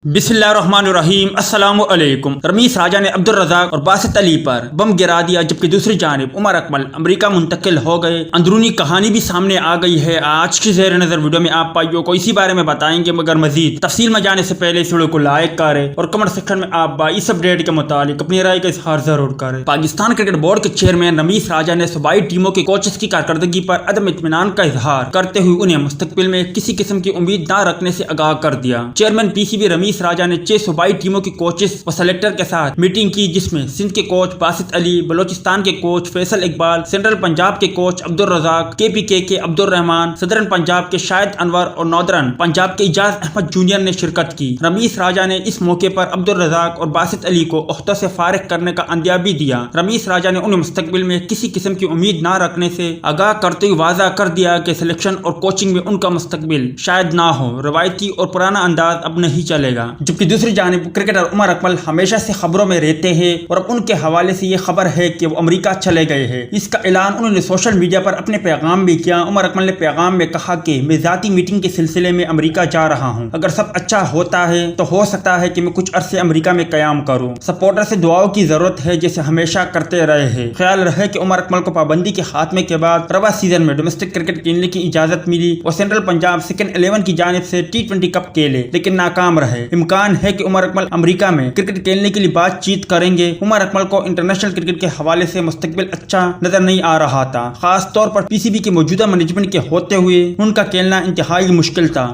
बिस्मिल्लाहिर्रहमानिर्रहीम। अस्सलामु अलैकुम। रमीस राजा ने अब्दुल रज़ाक और बासित अली पर बम गिरा दिया, जबकि दूसरी जानिब उमर अकमल अमेरिका मुंतकिल हो गए। अंदरूनी कहानी भी सामने आ गई है। आज की ज़ेर नज़र वीडियो में आप भाइयों को इसी बारे में बताएंगे, मगर मजीद तफसील में जाने से पहले इस वीडियो को लाइक करें और कमेंट सेक्शन में आप भाई इस अपडेट के मुतालिक अपनी राय का इजहार जरूर करें। पाकिस्तान क्रिकेट बोर्ड के चेयरमैन रमीस राजा ने सूबाई टीमों के कोचेस की कारकर्दगी पर अदम इत्मीनान का इजहार करते हुए उन्हें मुस्तकबिल में किसी किस्म की उम्मीद न रखने से आगाह कर दिया। चेयरमैन पीसीबी रमीस राजा ने सूबाई टीमों के कोचेस और सेलेक्टर के साथ मीटिंग की, जिसमें सिंध के कोच बासित अली, बलोचिस्तान के कोच फैसल इकबाल, सेंट्रल पंजाब के कोच अब्दुल रज़ाक, केपीके के अब्दुल रहमान, सदरन पंजाब के शाहिद अनवर और नॉर्दर्न पंजाब के इजाज अहमद जूनियर ने शिरकत की। रमीस राजा ने इस मौके पर अब्दुल रज़ाक और बासित अली को ओहदे से फारिग करने का अंदिया भी दिया। रमीस राजा ने उन्हें मुस्तकबिल में किसी किस्म की उम्मीद न रखने से आगाह करते हुए वाज़ा कर दिया कि सिलेक्शन और कोचिंग में उनका मुस्तकबिल शायद ना हो, रवायती और पुराना अंदाज अब नहीं चलेगा। जबकि दूसरी जानिब क्रिकेटर उमर अकमल हमेशा से खबरों में रहते हैं और अब उनके हवाले से ये खबर है कि वो अमेरिका चले गए हैं। इसका ऐलान उन्होंने सोशल मीडिया पर अपने पैगाम में किया। उमर अकमल ने पैगाम में कहा कि मैं ज़ाती मीटिंग के सिलसिले में अमेरिका जा रहा हूँ। अगर सब अच्छा होता है तो हो सकता है कि मैं कुछ अरसे अमेरिका में क़याम करूँ। सपोर्टर से दुआओं की जरूरत है, जैसे हमेशा करते रहे हैं। ख्याल रहे कि उमर अकमल को पाबंदी के खात्मे के बाद रवा सीजन में डोमेस्टिक क्रिकेट खेलने की इजाजत मिली और सेंट्रल पंजाब सेकंड 11 की जानिब से T20 कप खेले, लेकिन नाकाम रहे। इम्कान है कि उमर अकमल अमेरिका में क्रिकेट खेलने के लिए बातचीत करेंगे। उमर अकमल को इंटरनेशनल क्रिकेट के हवाले से मुस्तकबिल अच्छा नजर नहीं आ रहा था, खास तौर पर पीसीबी के मौजूदा मैनेजमेंट के होते हुए उनका खेलना इंतहाई मुश्किल था।